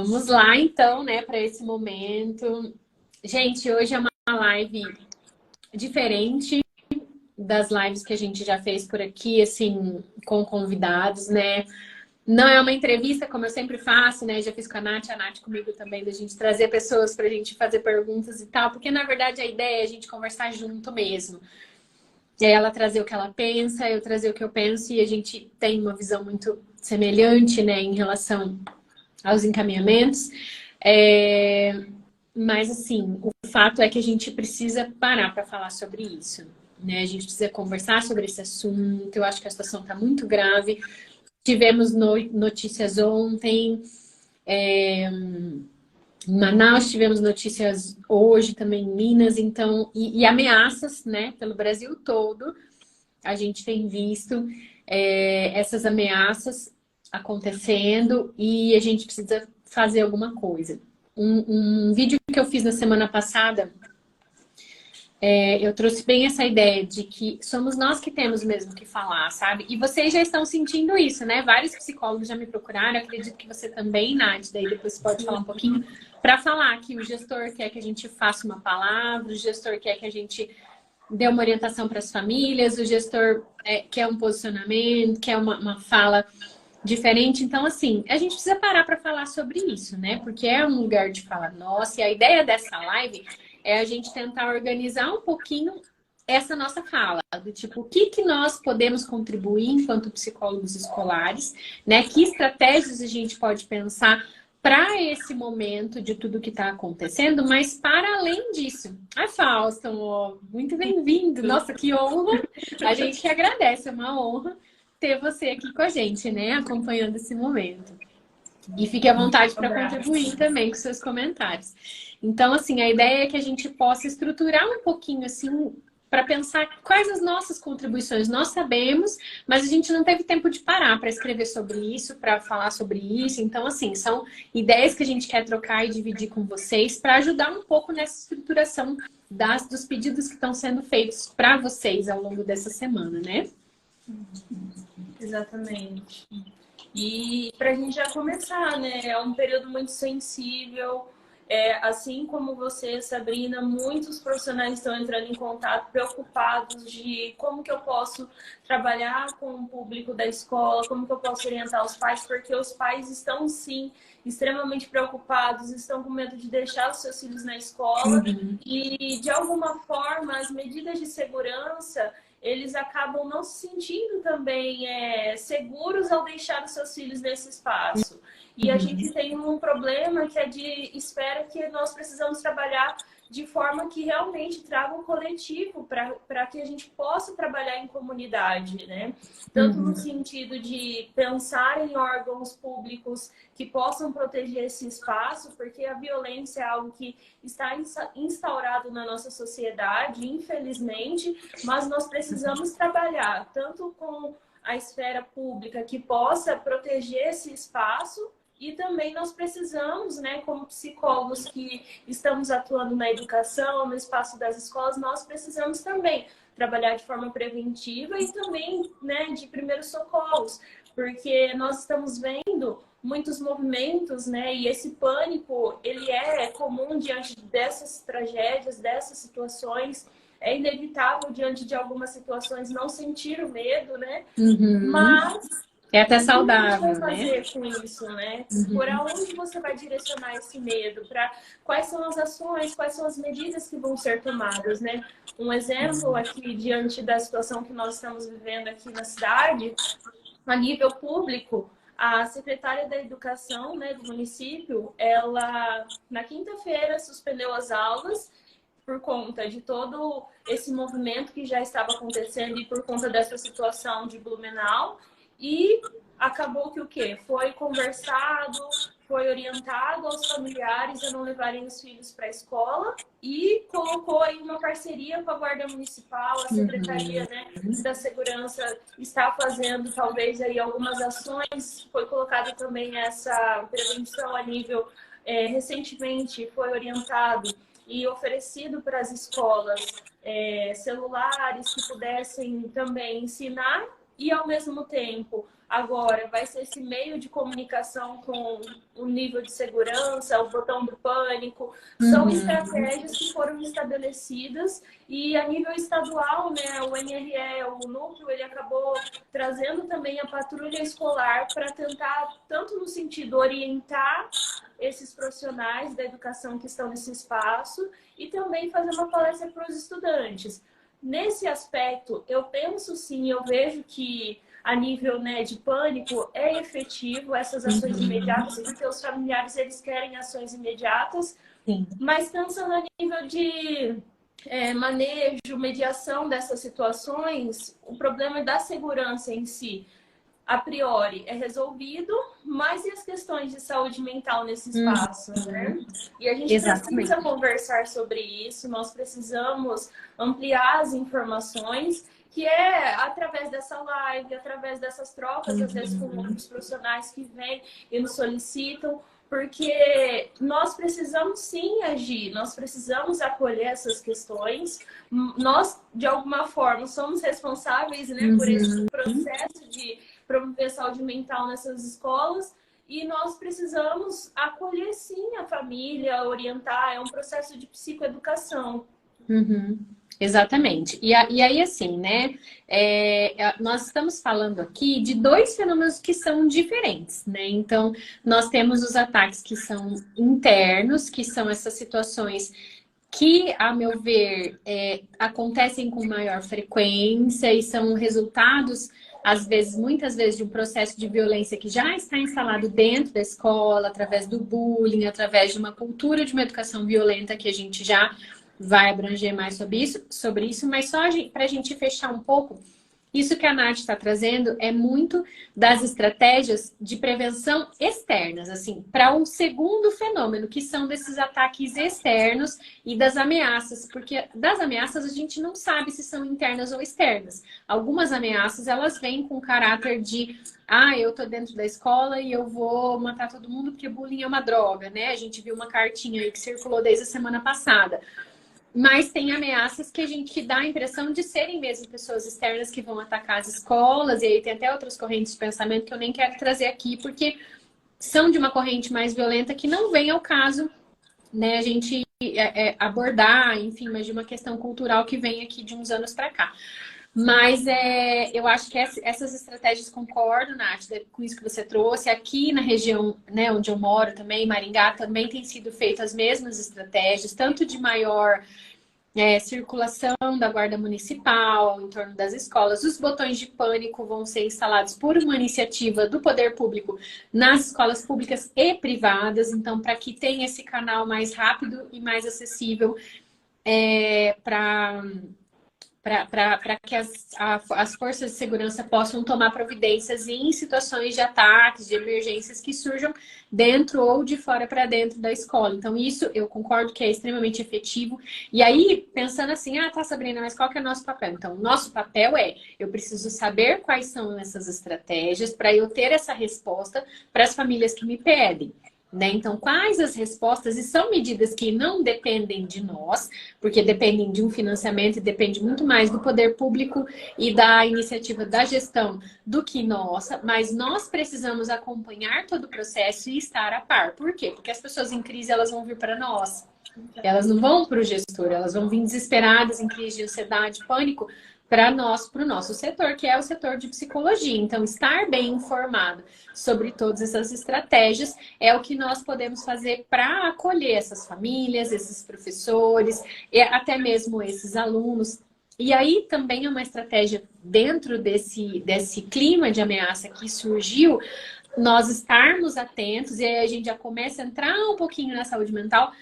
Vamos lá, então, né, para esse momento. Gente, hoje é uma live diferente das lives que a gente já fez por aqui, assim, com convidados, né? Não é uma entrevista, como eu sempre faço, né? Já fiz com a Nath comigo também, da gente trazer pessoas para a gente fazer perguntas e tal, porque na verdade a ideia é a gente conversar junto mesmo. E aí ela trazer o que ela pensa, eu trazer o que eu penso, e a gente tem uma visão muito semelhante, né, em relação aos encaminhamentos. Mas, assim, o fato é que a gente precisa parar para falar sobre isso, né? A gente precisa conversar sobre esse assunto. Eu acho que a situação está muito grave. Tivemos notícias ontem, em Manaus, tivemos notícias hoje também em Minas, então, e ameaças, né, pelo Brasil todo. A gente tem visto essas ameaças acontecendo e a gente precisa fazer alguma coisa. Um vídeo que eu fiz na semana passada, eu trouxe bem essa ideia de que somos nós que temos mesmo que falar, sabe? E vocês já estão sentindo isso, né? Vários psicólogos já me procuraram, acredito que você também, Nath, daí depois você pode falar um pouquinho, para falar que o gestor quer que a gente faça uma palavra, o gestor quer que a gente dê uma orientação para as famílias, o gestor quer um posicionamento, quer uma fala diferente. Então, assim, a gente precisa parar para falar sobre isso, né? Porque é um lugar de falar nossa, e a ideia dessa live é a gente tentar organizar um pouquinho essa nossa fala, do tipo, o que nós podemos contribuir enquanto psicólogos escolares, né? Que estratégias a gente pode pensar para esse momento de tudo que está acontecendo, mas para além disso. Ai, Fausto, muito bem-vindo. Nossa, que honra. A gente que agradece, é uma honra ter você aqui com a gente, né? Acompanhando esse momento. E fique à vontade para contribuir também com seus comentários. Então, assim, a ideia é que a gente possa estruturar um pouquinho, assim, para pensar quais as nossas contribuições. Nós sabemos, mas a gente não teve tempo de parar para escrever sobre isso, para falar sobre isso. Então, assim, são ideias que a gente quer trocar e dividir com vocês para ajudar um pouco nessa estruturação dos pedidos que estão sendo feitos para vocês ao longo dessa semana, né? Exatamente. E para a gente já começar, né? É um período muito sensível. Assim como você, Sabrina, muitos profissionais estão entrando em contato preocupados de como que eu posso trabalhar com o público da escola, como que eu posso orientar os pais, porque os pais estão, sim, extremamente preocupados, estão com medo de deixar os seus filhos na escola e, de alguma forma, as medidas de segurança eles acabam não se sentindo também seguros ao deixar os seus filhos nesse espaço. E a gente tem um problema que é de espera que nós precisamos trabalhar de forma que realmente traga um coletivo para que a gente possa trabalhar em comunidade, né? Tanto no sentido de pensar em órgãos públicos que possam proteger esse espaço, porque a violência é algo que está instaurado na nossa sociedade, infelizmente, mas nós precisamos trabalhar tanto com a esfera pública que possa proteger esse espaço, e também nós precisamos, né, como psicólogos que estamos atuando na educação, no espaço das escolas, nós precisamos também trabalhar de forma preventiva e também, né, de primeiros socorros, porque nós estamos vendo muitos movimentos, né, e esse pânico, ele é comum diante dessas tragédias, dessas situações. É inevitável, diante de algumas situações, não sentir o medo, né? Mas é até saudável, o que você vai fazer com isso, né? Por aonde você vai direcionar esse medo? Para quais são as ações, quais são as medidas que vão ser tomadas, né? Um exemplo aqui, diante da situação que nós estamos vivendo aqui na cidade, a nível público, a secretária da Educação, né, do município, ela, na quinta-feira, suspendeu as aulas por conta de todo esse movimento que já estava acontecendo e por conta dessa situação de Blumenau. E acabou que o quê? Foi conversado, foi orientado aos familiares a não levarem os filhos para a escola e colocou aí uma parceria com a Guarda Municipal, a Secretaria, né, da Segurança está fazendo talvez aí algumas ações, foi colocada também essa prevenção a nível, recentemente foi orientado e oferecido para as escolas celulares que pudessem também ensinar e ao mesmo tempo agora vai ser esse meio de comunicação com o nível de segurança, o botão do pânico, são estratégias que foram estabelecidas e a nível estadual, né, o NRE, o núcleo, ele acabou trazendo também a patrulha escolar para tentar, tanto no sentido orientar esses profissionais da educação que estão nesse espaço e também fazer uma palestra para os estudantes. Nesse aspecto, eu penso sim, eu vejo que a nível, né, de pânico é efetivo essas ações imediatas, porque os familiares eles querem ações imediatas, Sim. mas pensando a nível de manejo, mediação dessas situações, o problema da segurança em si, a priori, é resolvido, mas e as questões de saúde mental nesse espaço, né? E a gente precisa conversar sobre isso, nós precisamos ampliar as informações, que é através dessa live, através dessas trocas, às vezes com outros profissionais que vêm e nos solicitam, porque nós precisamos sim agir, nós precisamos acolher essas questões, nós, de alguma forma, somos responsáveis, né, por esse processo de promover saúde mental nessas escolas e nós precisamos acolher sim a família, orientar, é um processo de psicoeducação. Exatamente. E aí, assim, né? Nós estamos falando aqui de dois fenômenos que são diferentes, né? Então, nós temos os ataques que são internos, que são essas situações que, a meu ver, acontecem com maior frequência e são resultados, às vezes, muitas vezes, de um processo de violência que já está instalado dentro da escola, através do bullying, através de uma cultura de uma educação violenta que a gente já vai abranger mais sobre isso, mas só para a gente fechar um pouco, isso que a Nath está trazendo é muito das estratégias de prevenção externas, assim, para um segundo fenômeno, que são desses ataques externos e das ameaças, porque das ameaças a gente não sabe se são internas ou externas. Algumas ameaças, elas vêm com caráter de eu tô dentro da escola e eu vou matar todo mundo porque bullying é uma droga, né? A gente viu uma cartinha aí que circulou desde a semana passada. Mas tem ameaças que a gente dá a impressão de serem mesmo pessoas externas que vão atacar as escolas, e aí tem até outras correntes de pensamento que eu nem quero trazer aqui, porque são de uma corrente mais violenta que não vem ao caso, né, a gente abordar, enfim, mas de uma questão cultural que vem aqui de uns anos para cá. Mas eu acho que essas estratégias, concordo, Nath, com isso que você trouxe. Aqui na região, né, onde eu moro também, Maringá, também tem sido feitas as mesmas estratégias, tanto de maior circulação da guarda municipal em torno das escolas. Os botões de pânico vão ser instalados por uma iniciativa do poder público nas escolas públicas e privadas. Então, para que tenha esse canal mais rápido e mais acessível para que as forças de segurança possam tomar providências em situações de ataques, de emergências que surjam dentro ou de fora para dentro da escola. Então, isso eu concordo que é extremamente efetivo. E aí, pensando assim, tá, Sabrina, mas qual que é o nosso papel? Então, o nosso papel eu preciso saber quais são essas estratégias para eu ter essa resposta para as famílias que me pedem. Né? Então, quais as respostas? E são medidas que não dependem de nós, porque dependem de um financiamento e depende muito mais do poder público e da iniciativa da gestão do que nossa, mas nós precisamos acompanhar todo o processo e estar a par. Por quê? Porque as pessoas em crise, elas vão vir para nós. Elas não vão para o gestor, elas vão vir desesperadas, em crise de ansiedade, pânico, para o nosso setor, que é o setor de psicologia. Então, estar bem informado sobre todas essas estratégias é o que nós podemos fazer para acolher essas famílias, esses professores, e até mesmo esses alunos. E aí também é uma estratégia dentro desse clima de ameaça que surgiu, nós estarmos atentos, e aí a gente já começa a entrar um pouquinho na saúde mental,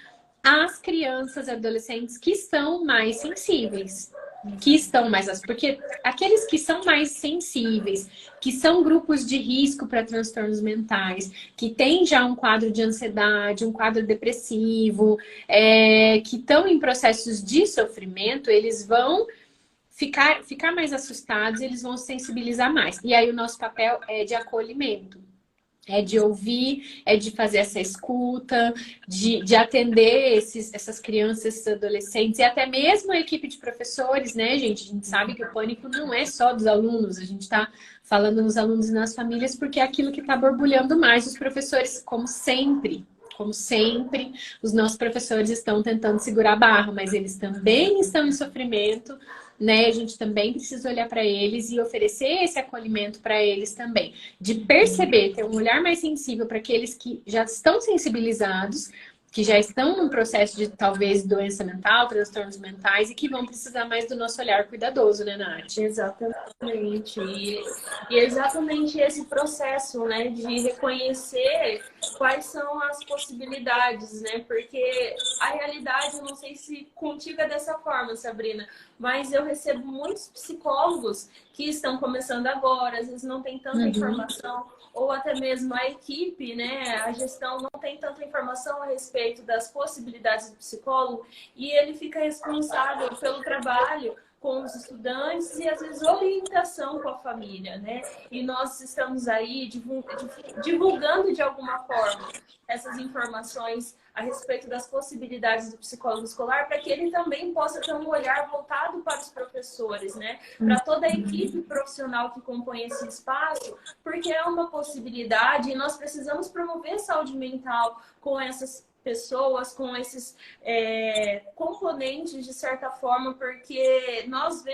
às crianças e adolescentes que são mais sensíveis. Porque aqueles que são mais sensíveis, que são grupos de risco para transtornos mentais, que têm já um quadro de ansiedade, um quadro depressivo, que estão em processos de sofrimento, eles vão ficar mais assustados, eles vão se sensibilizar mais. E aí o nosso papel é de acolhimento. É de ouvir, é de fazer essa escuta, de atender essas crianças, esses adolescentes, e até mesmo a equipe de professores, né, gente? A gente sabe que o pânico não é só dos alunos, a gente está falando nos alunos e nas famílias, porque é aquilo que está borbulhando mais. Os professores, como sempre, os nossos professores estão tentando segurar a barra, mas eles também estão em sofrimento, né? A gente também precisa olhar para eles e oferecer esse acolhimento para eles também. De perceber, ter um olhar mais sensível para aqueles que já estão sensibilizados, que já estão num processo de talvez doença mental, transtornos mentais e que vão precisar mais do nosso olhar cuidadoso, né, Nath? Exatamente. E exatamente esse processo, né, de reconhecer quais são as possibilidades, né? Porque a realidade, eu não sei se contigo é dessa forma, Sabrina, mas eu recebo muitos psicólogos que estão começando agora, às vezes não tem tanta informação, ou até mesmo a equipe, né, a gestão não tem tanta informação a respeito das possibilidades do psicólogo, e ele fica responsável pelo trabalho com os estudantes e às vezes orientação com a família, né? E nós estamos aí divulgando de alguma forma essas informações a respeito das possibilidades do psicólogo escolar, para que ele também possa ter um olhar voltado para os professores, né? Para toda a equipe profissional que compõe esse espaço, porque é uma possibilidade e nós precisamos promover saúde mental com essas pessoas, com esses componentes, de certa forma, porque nós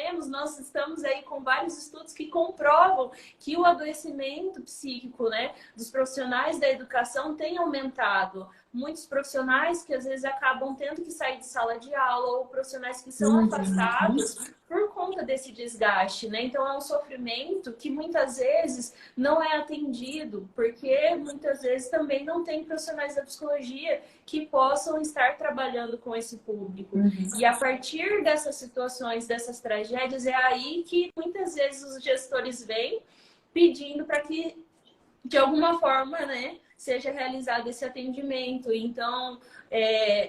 estamos aí com vários estudos que comprovam que o adoecimento psíquico, né, dos profissionais da educação tem aumentado. Muitos profissionais que às vezes acabam tendo que sair de sala de aula, ou profissionais que são afastados por conta desse desgaste, né? Então é um sofrimento que muitas vezes não é atendido, porque muitas vezes também não tem profissionais da psicologia que possam estar trabalhando com esse público. E a partir dessas situações, dessas tragédias, é aí que muitas vezes os gestores vêm pedindo para que, de alguma forma, né, seja realizado esse atendimento. Então,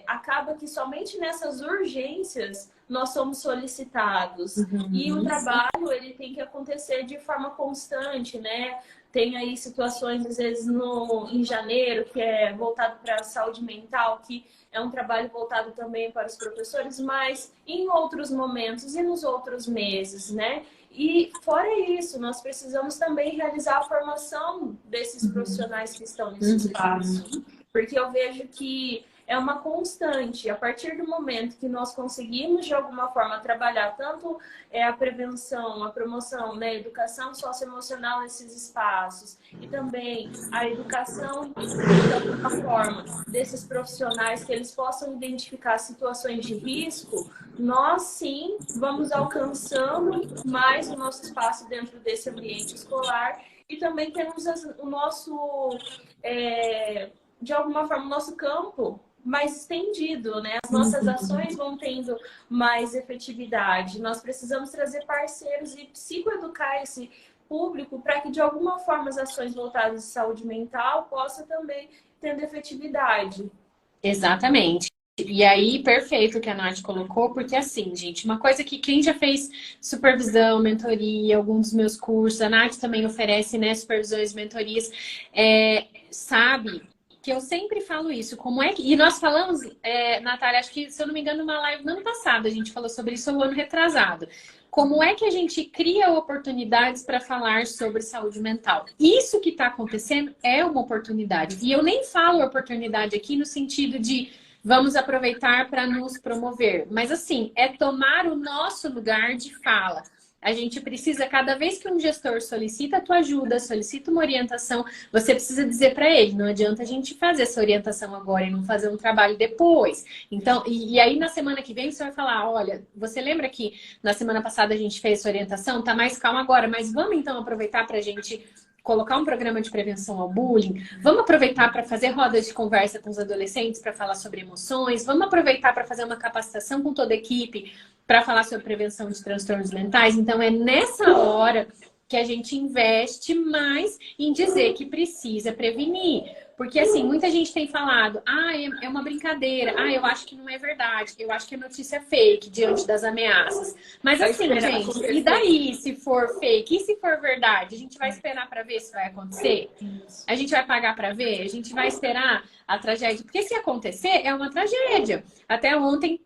acaba que somente nessas urgências nós somos solicitados. E o trabalho, ele tem que acontecer de forma constante, né? Tem aí situações, às vezes, em janeiro, que é voltado para a saúde mental, que é um trabalho voltado também para os professores, mas em outros momentos e nos outros meses, né? E fora isso, nós precisamos também realizar a formação desses profissionais que estão nesse espaço. Porque eu vejo que é uma constante. A partir do momento que nós conseguimos, de alguma forma, trabalhar tanto a prevenção, a promoção, né, a educação socioemocional nesses espaços, e também a educação, de alguma forma, desses profissionais, que eles possam identificar situações de risco, nós sim vamos alcançando mais o nosso espaço dentro desse ambiente escolar, e também temos o nosso, de alguma forma, o nosso campo mais estendido, né? As nossas ações vão tendo mais efetividade. Nós precisamos trazer parceiros e psicoeducar esse público para que, de alguma forma, as ações voltadas de saúde mental possam também ter efetividade. Exatamente. E aí, perfeito o que a Nath colocou, porque assim, gente, uma coisa que quem já fez supervisão, mentoria, algum dos meus cursos, a Nath também oferece, né, supervisões, mentorias, sabe que eu sempre falo isso, como é que... E nós falamos, Natália, acho que, se eu não me engano, numa live no ano passado, a gente falou sobre isso, ou no ano retrasado. Como é que a gente cria oportunidades para falar sobre saúde mental? Isso que está acontecendo é uma oportunidade. E eu nem falo oportunidade aqui no sentido de vamos aproveitar para nos promover. Mas assim, é tomar o nosso lugar de fala. A gente precisa, cada vez que um gestor solicita a tua ajuda, solicita uma orientação, você precisa dizer para ele, não adianta a gente fazer essa orientação agora e não fazer um trabalho depois. Então, e aí na semana que vem você vai falar, olha, você lembra que na semana passada a gente fez essa orientação? Tá mais calma agora, mas vamos então aproveitar para a gente colocar um programa de prevenção ao bullying, vamos aproveitar para fazer rodas de conversa com os adolescentes para falar sobre emoções, vamos aproveitar para fazer uma capacitação com toda a equipe para falar sobre prevenção de transtornos mentais. Então é nessa hora que a gente investe mais em dizer que precisa prevenir. Porque, assim, muita gente tem falado, é uma brincadeira, eu acho que não é verdade, eu acho que é notícia fake diante das ameaças. Mas, Vai assim, esperar gente, acontecer. e daí se for fake? E se for verdade? A gente vai esperar para ver se vai acontecer? Isso. A gente vai pagar para ver? A gente vai esperar a tragédia? Porque se acontecer, é uma tragédia. Até ontem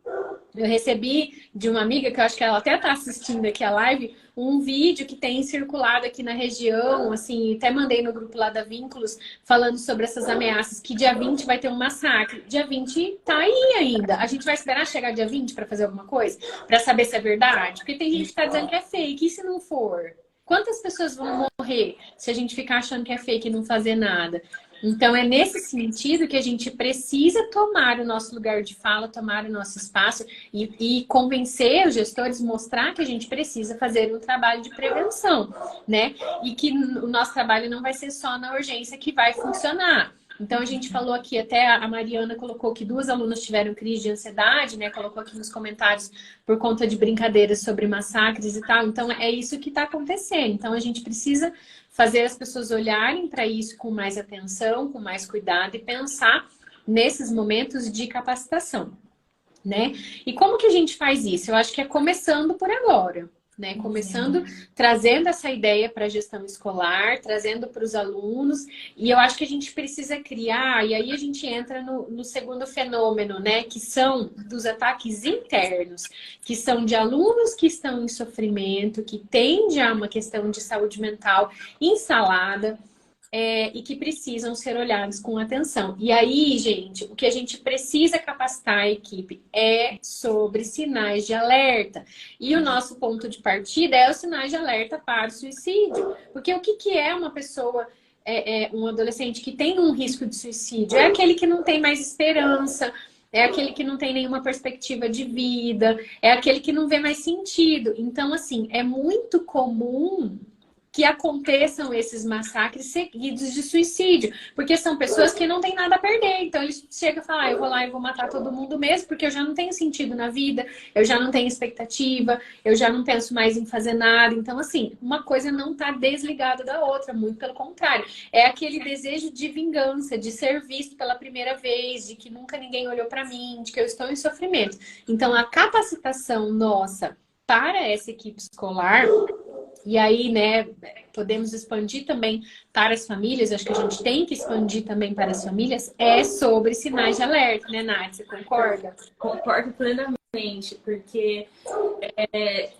eu recebi de uma amiga, que eu acho que ela até está assistindo aqui a live, um vídeo que tem circulado aqui na região, assim, até mandei no grupo lá da Vínculos, falando sobre essas ameaças, que dia 20 vai ter um massacre. Dia 20 tá aí ainda. A gente vai esperar chegar dia 20 para fazer alguma coisa? Para saber se é verdade? Porque tem gente que está dizendo que é fake. E se não for? Quantas pessoas vão morrer se a gente ficar achando que é fake e não fazer nada? Então, é nesse sentido que a gente precisa tomar o nosso lugar de fala, tomar o nosso espaço e convencer os gestores, mostrar que a gente precisa fazer um trabalho de prevenção, né? E que o nosso trabalho não vai ser só na urgência que vai funcionar. Então, a gente falou aqui, até a Mariana colocou que 2 alunas tiveram crise de ansiedade, né? Colocou aqui nos comentários por conta de brincadeiras sobre massacres e tal. Então, é isso que está acontecendo. Então, a gente precisa fazer as pessoas olharem para isso com mais atenção, com mais cuidado e pensar nesses momentos de capacitação, né? E como que a gente faz isso? Eu acho que é começando por agora, né? Começando, trazendo essa ideia para a gestão escolar, trazendo para os alunos, e eu acho que a gente precisa criar, e aí a gente entra no segundo fenômeno, né? Que são dos ataques internos, que são de alunos que estão em sofrimento, que têm já uma questão de saúde mental instalada, e que precisam ser olhados com atenção. E aí, gente, o que a gente precisa capacitar a equipe é sobre sinais de alerta. E o nosso ponto de partida é os sinais de alerta para o suicídio. Porque o que é uma pessoa, um adolescente que tem um risco de suicídio? É aquele que não tem mais esperança, é aquele que não tem nenhuma perspectiva de vida, é aquele que não vê mais sentido. Então, assim, é muito comum que aconteçam esses massacres seguidos de suicídio, porque são pessoas que não têm nada a perder. Então eles chegam e falam, eu vou lá e vou matar todo mundo mesmo, porque eu já não tenho sentido na vida, eu já não tenho expectativa, eu já não penso mais em fazer nada. Então, assim, uma coisa não está desligada da outra, muito pelo contrário. É aquele desejo de vingança, de ser visto pela primeira vez, de que nunca ninguém olhou para mim, de que eu estou em sofrimento. Então, a capacitação nossa para essa equipe escolar. E aí, né, podemos expandir também para as famílias, acho que a gente tem que expandir também para as famílias, é sobre sinais de alerta, né, Nath? Você concorda? Concordo plenamente, porque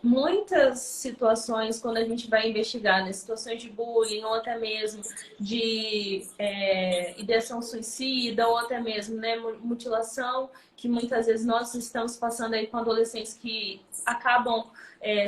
muitas situações, quando a gente vai investigar, né, situações de bullying, ou até mesmo de ideação suicida, ou até mesmo, né, mutilação, que muitas vezes nós estamos passando aí com adolescentes que acabam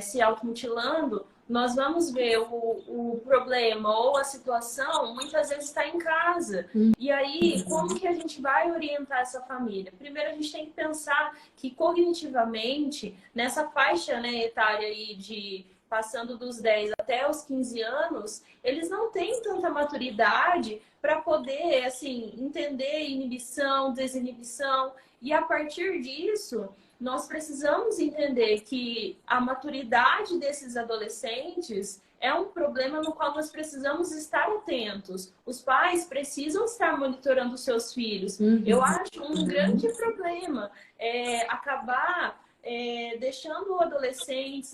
se automutilando, nós vamos ver o problema ou a situação, muitas vezes está em casa. E aí, como que a gente vai orientar essa família? Primeiro, a gente tem que pensar que cognitivamente, nessa faixa, né, etária aí de passando dos 10 até os 15 anos, eles não têm tanta maturidade para poder, assim, entender inibição, desinibição. E a partir disso, nós precisamos entender que a maturidade desses adolescentes é um problema no qual nós precisamos estar atentos. Os pais precisam estar monitorando os seus filhos. Eu acho um grande problema acabar deixando adolescentes,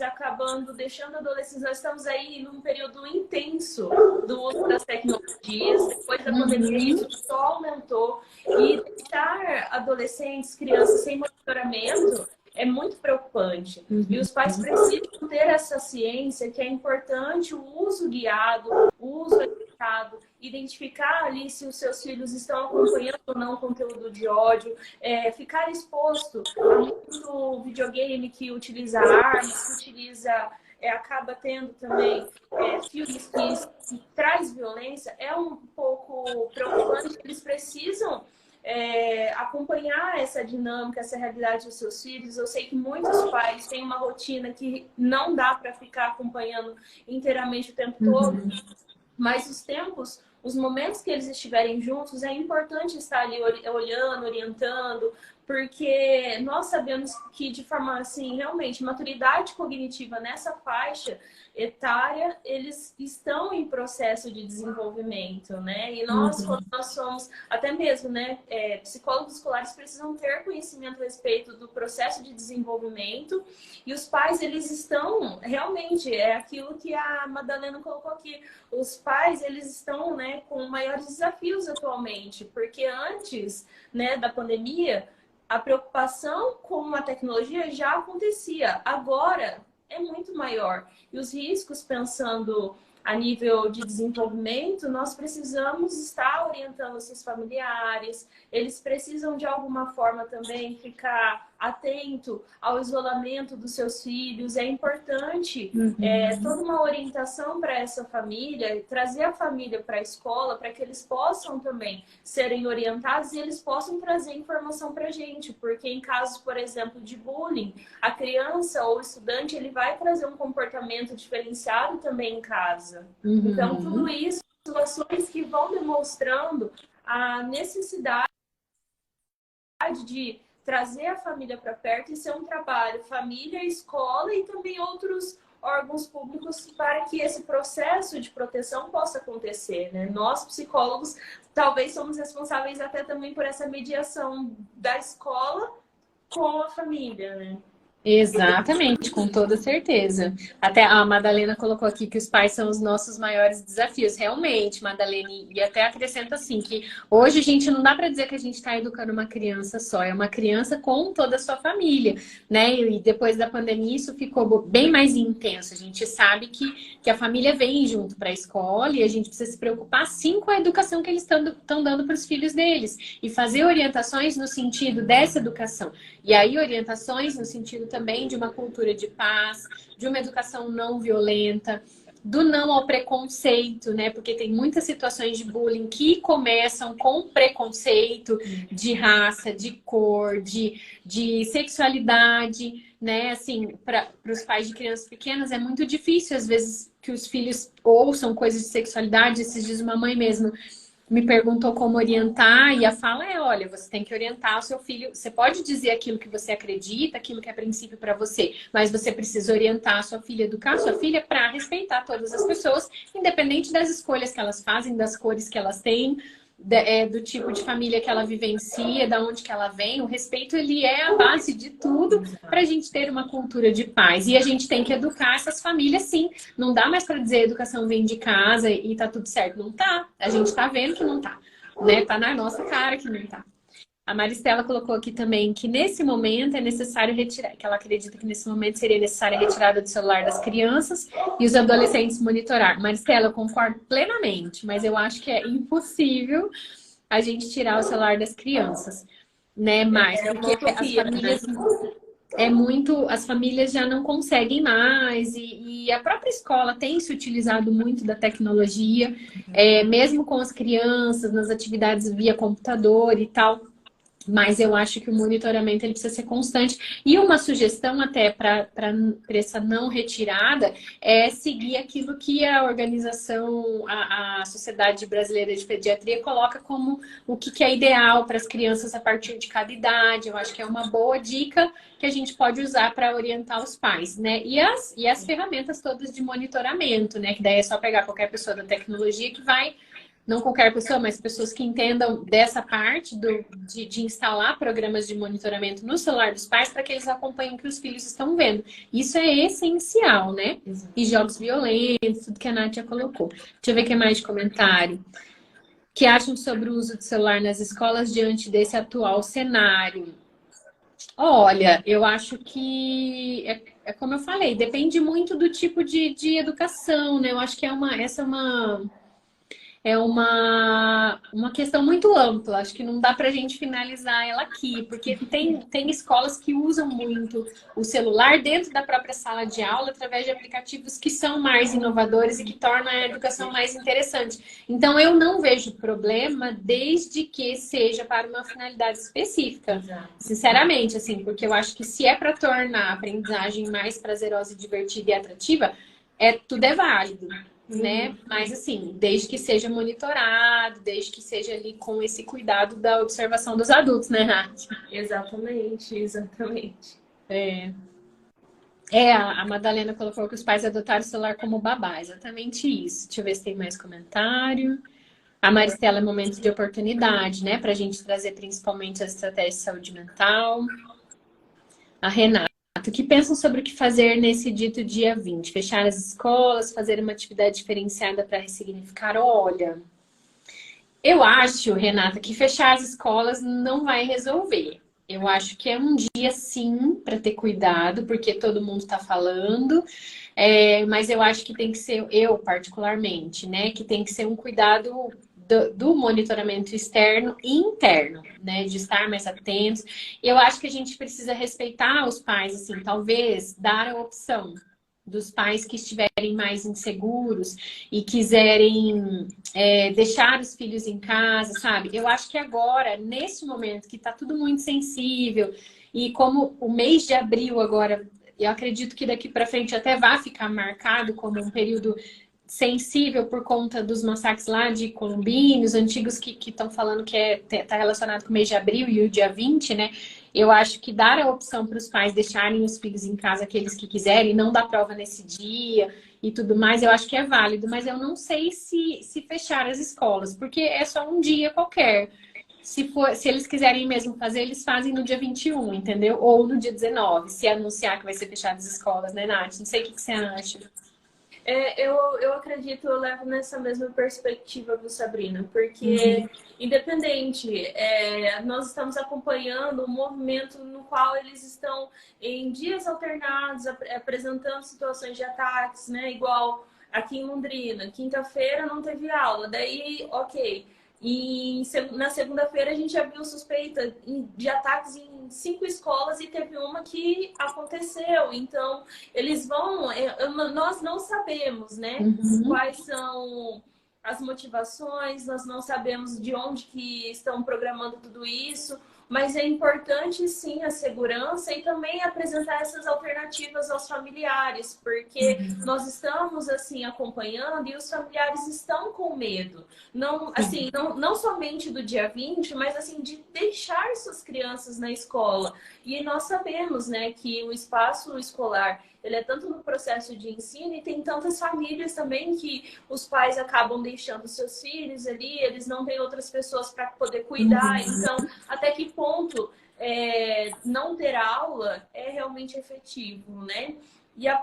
nós estamos aí num período intenso do uso das tecnologias, depois da pandemia isso só aumentou, e deixar adolescentes, crianças sem monitoramento é muito preocupante. E os pais precisam ter essa ciência que é importante o uso guiado, o uso educado, identificar ali se os seus filhos estão acompanhando ou não conteúdo de ódio, ficar exposto a muito videogame que utiliza armas, que utiliza, acaba tendo também filmes que traz violência, é um pouco preocupante. Eles precisam acompanhar essa dinâmica, essa realidade dos seus filhos. Eu sei que muitos pais têm uma rotina que não dá para ficar acompanhando inteiramente o tempo todo, mas os momentos que eles estiverem juntos, é importante estar ali olhando, orientando, porque nós sabemos que, de forma assim, realmente, maturidade cognitiva nessa faixa etária, eles estão em processo de desenvolvimento, né? E nós, quando nós somos, até mesmo, né, psicólogos escolares precisam ter conhecimento a respeito do processo de desenvolvimento, e os pais, eles estão, realmente, é aquilo que a Madalena colocou aqui, os pais, eles estão, né, com maiores desafios atualmente, porque antes, né, da pandemia, a preocupação com a tecnologia já acontecia, agora é muito maior. E os riscos, pensando a nível de desenvolvimento, nós precisamos estar orientando esses familiares, eles precisam de alguma forma também ficar atento ao isolamento dos seus filhos. É importante toda uma orientação para essa família, trazer a família para a escola, para que eles possam também serem orientados e eles possam trazer informação para a gente, porque em casos, por exemplo, de bullying, a criança ou o estudante ele vai trazer um comportamento diferenciado também em casa. Então, tudo isso, situações que vão demonstrando a necessidade de trazer a família para perto e ser um trabalho família, escola e também outros órgãos públicos para que esse processo de proteção possa acontecer, né? Nós, psicólogos, talvez somos responsáveis até também por essa mediação da escola com a família, né? Exatamente, com toda certeza. Até a Madalena colocou aqui que os pais são os nossos maiores desafios. Realmente, Madalena, e até acrescenta assim, que hoje a gente não dá para dizer que a gente está educando uma criança só, é uma criança com toda a sua família, né? E depois da pandemia isso ficou bem mais intenso. A gente sabe que a família vem junto para a escola e a gente precisa se preocupar sim com a educação que eles estão dando para os filhos deles e fazer orientações no sentido dessa educação. E aí orientações no sentido também de uma cultura de paz, de uma educação não violenta, do não ao preconceito, né? Porque tem muitas situações de bullying que começam com preconceito de raça, de cor, de sexualidade, né? Assim, para os pais de crianças pequenas é muito difícil, às vezes, que os filhos ouçam coisas de sexualidade. Esses dias uma mãe mesmo me perguntou como orientar, e a fala é, olha, você tem que orientar o seu filho, você pode dizer aquilo que você acredita, aquilo que é princípio para você, mas você precisa orientar a sua filha, educar a sua filha para respeitar todas as pessoas, independente das escolhas que elas fazem, das cores que elas têm, do tipo de família que ela vivencia, da onde que ela vem. O respeito, ele é a base de tudo para a gente ter uma cultura de paz. E a gente tem que educar essas famílias, sim. Não dá mais para dizer a educação vem de casa e tá tudo certo. Não tá. A gente tá vendo que não tá. Né? Tá na nossa cara que não tá. A Maristela colocou aqui também que nesse momento é necessário retirar, que ela acredita que nesse momento seria necessária a retirada do celular das crianças e os adolescentes monitorar. Maristela, eu concordo plenamente, mas eu acho que é impossível a gente tirar o celular das crianças, né? Mas porque as famílias as famílias já não conseguem mais e a própria escola tem se utilizado muito da tecnologia, mesmo com as crianças nas atividades via computador e tal. Mas eu acho que o monitoramento ele precisa ser constante. E uma sugestão até para essa não retirada é seguir aquilo que a organização, a Sociedade Brasileira de Pediatria coloca como o que é ideal para as crianças a partir de cada idade. Eu acho que é uma boa dica que a gente pode usar para orientar os pais, né? E as ferramentas todas de monitoramento, né? Que daí é só pegar qualquer pessoa da tecnologia que vai... Não qualquer pessoa, mas pessoas que entendam dessa parte de instalar programas de monitoramento no celular dos pais para que eles acompanhem o que os filhos estão vendo. Isso é essencial, né? E jogos violentos, tudo que a Nátia colocou. Deixa eu ver o que mais de comentário. O que acham sobre o uso do celular nas escolas diante desse atual cenário? Olha, eu acho que é como eu falei, depende muito do tipo de educação, né? Eu acho que essa é uma questão muito ampla. Acho que não dá para a gente finalizar ela aqui, porque tem escolas que usam muito o celular dentro da própria sala de aula, através de aplicativos que são mais inovadores e que tornam a educação mais interessante. Então, eu não vejo problema desde que seja para uma finalidade específica. Sinceramente, assim, porque eu acho que se é para tornar a aprendizagem mais prazerosa, divertida e atrativa, tudo é válido. né? Mas assim, desde que seja monitorado, desde que seja ali com esse cuidado da observação dos adultos, né, Nath? Exatamente, exatamente. A Madalena colocou que os pais adotaram o celular como babá, exatamente isso. Deixa eu ver se tem mais comentário. A Maristela é momento de oportunidade, né? Para a gente trazer principalmente as estratégias de saúde mental. A Renata, o que pensam sobre o que fazer nesse dito dia 20? Fechar as escolas, fazer uma atividade diferenciada para ressignificar? Olha, eu acho, Renata, que fechar as escolas não vai resolver. Eu acho que é um dia sim para ter cuidado, porque todo mundo está falando, mas eu acho que tem que ser, eu particularmente, né, que tem que ser um cuidado do monitoramento externo e interno, né, de estar mais atentos. Eu acho que a gente precisa respeitar os pais, assim, talvez dar a opção dos pais que estiverem mais inseguros e quiserem deixar os filhos em casa, sabe? Eu acho que agora, nesse momento que está tudo muito sensível, e como o mês de abril agora, eu acredito que daqui para frente até vai ficar marcado como um período sensível por conta dos massacres lá de Columbine, os antigos que estão falando que está relacionado com o mês de abril e o dia 20, né? Eu acho que dar a opção para os pais deixarem os filhos em casa, aqueles que quiserem, não dar prova nesse dia e tudo mais, eu acho que é válido, mas eu não sei se fechar as escolas, porque é só um dia qualquer. Se eles quiserem mesmo fazer, eles fazem no dia 21, entendeu? Ou no dia 19, se anunciar que vai ser fechado as escolas, né, Nath? Não sei o que você acha. Eu acredito, eu levo nessa mesma perspectiva do Sabrina, porque independente, nós estamos acompanhando um movimento no qual eles estão em dias alternados, apresentando situações de ataques, né? Igual aqui em Londrina, quinta-feira não teve aula, daí, ok. E na segunda-feira a gente já viu suspeita de ataques em 5 escolas e teve uma que aconteceu. Então, eles vão. Nós não sabemos, né? Quais são as motivações, nós não sabemos de onde que estão programando tudo isso, mas é importante sim a segurança e também apresentar essas alternativas aos familiares, porque nós estamos assim acompanhando e os familiares estão com medo. Não, assim, não somente do dia 20, mas assim de deixar suas crianças na escola. E nós sabemos, né, que o espaço escolar ele é tanto no processo de ensino e tem tantas famílias também que os pais acabam deixando seus filhos ali, eles não têm outras pessoas para poder cuidar. Então, até que ponto não ter aula é realmente efetivo, né?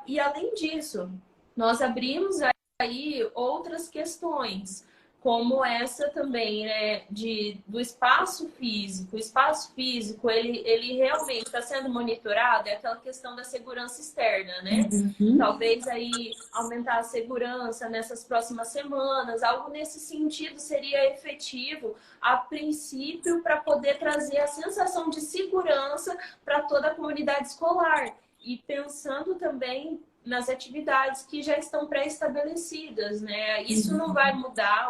E além disso, nós abrimos aí outras questões, como essa também, né, do espaço físico. O espaço físico, ele realmente está sendo monitorado, é aquela questão da segurança externa, né? Talvez aí aumentar a segurança nessas próximas semanas, algo nesse sentido seria efetivo a princípio para poder trazer a sensação de segurança para toda a comunidade escolar. E pensando também nas atividades que já estão pré-estabelecidas, né? Isso não vai mudar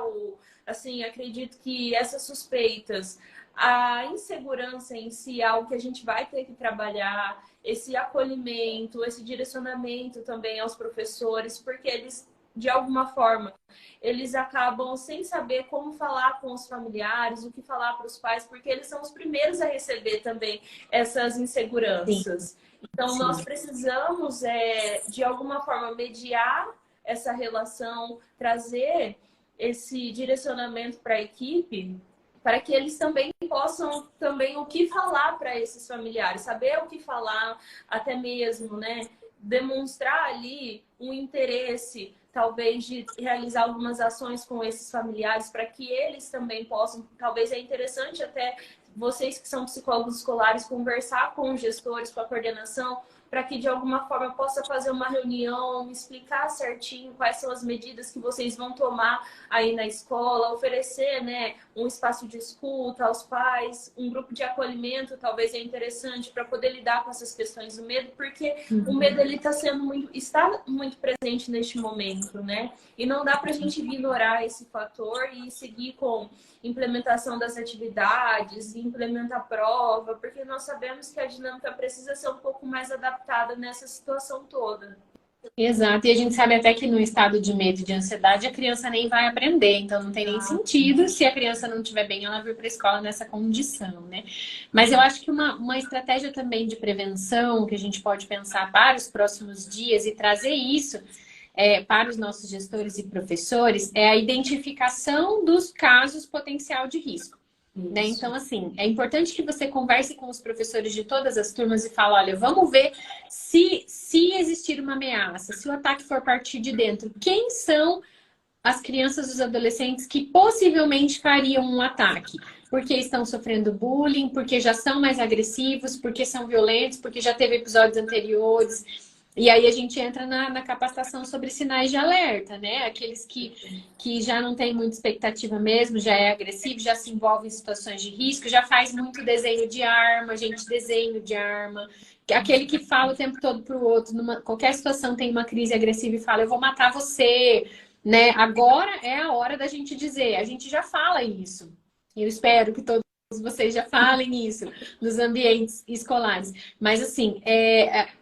assim, acredito que essas suspeitas, a insegurança em si é algo que a gente vai ter que trabalhar, esse acolhimento, esse direcionamento também aos professores, porque eles, de alguma forma, eles acabam sem saber como falar com os familiares, o que falar para os pais, porque eles são os primeiros a receber também essas inseguranças. Sim. Então, nós precisamos, de alguma forma, mediar essa relação, trazer esse direcionamento para a equipe, para que eles também possam também o que falar para esses familiares, saber o que falar, até mesmo, né, demonstrar ali um interesse, talvez de realizar algumas ações com esses familiares para que eles também possam, talvez é interessante até vocês que são psicólogos escolares conversar com os gestores, com a coordenação, para que de alguma forma possa fazer uma reunião, explicar certinho quais são as medidas que vocês vão tomar aí na escola, oferecer, né, um espaço de escuta aos pais, um grupo de acolhimento talvez é interessante para poder lidar com essas questões do medo, porque o medo ele está muito presente neste momento, né? E não dá para a gente ignorar esse fator e seguir com implementação das atividades, implementar a prova, porque nós sabemos que a dinâmica precisa ser um pouco mais adaptada nessa situação toda. Exato, e a gente sabe até que no estado de medo e de ansiedade a criança nem vai aprender, então não tem nem sentido se a criança não estiver bem ela vir para a escola nessa condição, né? Mas eu acho que uma estratégia também de prevenção que a gente pode pensar para os próximos dias e trazer isso para os nossos gestores e professores é a identificação dos casos potencial de risco. Né? Então, assim, é importante que você converse com os professores de todas as turmas e fale, olha, vamos ver se existir uma ameaça, se o ataque for partir de dentro, quem são as crianças e os adolescentes que possivelmente fariam um ataque? Porque estão sofrendo bullying, porque já são mais agressivos, porque são violentos, porque já teve episódios anteriores. E aí a gente entra na capacitação sobre sinais de alerta, né? Aqueles que já não tem muita expectativa mesmo, já é agressivo, já se envolve em situações de risco, já faz muito desenho de arma, gente, desenho de arma. Aquele que fala o tempo todo pro outro, numa qualquer situação tem uma crise agressiva e fala, eu vou matar você, né? Agora é a hora da gente dizer, a gente já fala isso. Eu espero que todos vocês já falem isso nos ambientes escolares. Mas assim,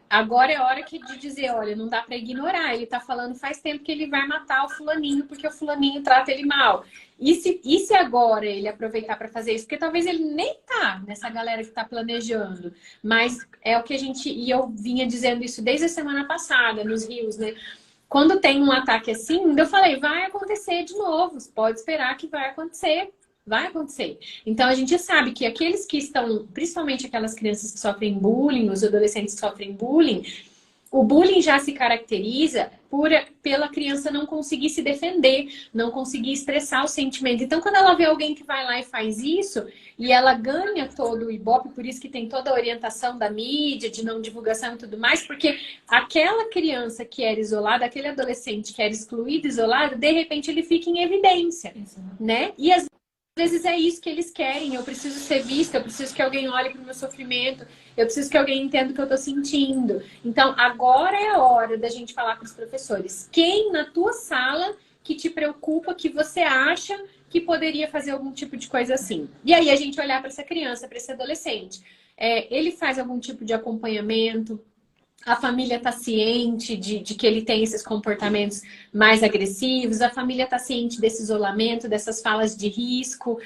agora é a hora de dizer, olha, não dá para ignorar. Ele está falando faz tempo que ele vai matar o fulaninho porque o fulaninho trata ele mal. E se agora ele aproveitar para fazer isso? Porque talvez ele nem tá nessa galera que está planejando. Mas é o que a gente... E eu vinha dizendo isso desde a semana passada, nos rios, né? Quando tem um ataque assim, eu falei, vai acontecer de novo. Pode esperar que vai acontecer. Vai acontecer. Então, a gente sabe que aqueles que estão, principalmente aquelas crianças que sofrem bullying, os adolescentes que sofrem bullying, o bullying já se caracteriza pela criança não conseguir se defender, não conseguir expressar o sentimento. Então, quando ela vê alguém que vai lá e faz isso, e ela ganha todo o Ibope, por isso que tem toda a orientação da mídia, de não divulgação e tudo mais, porque aquela criança que era isolada, aquele adolescente que era excluído, isolado, de repente ele fica em evidência, né? E às vezes é isso que eles querem. Eu preciso ser vista, eu preciso que alguém olhe para o meu sofrimento, eu preciso que alguém entenda o que eu estou sentindo. Então, agora é a hora da gente falar com os professores. Quem na tua sala que te preocupa, que você acha que poderia fazer algum tipo de coisa assim? E aí a gente olhar para essa criança, para esse adolescente. Ele faz algum tipo de acompanhamento? A família está ciente de que ele tem esses comportamentos mais agressivos, a família está ciente desse isolamento, dessas falas de risco.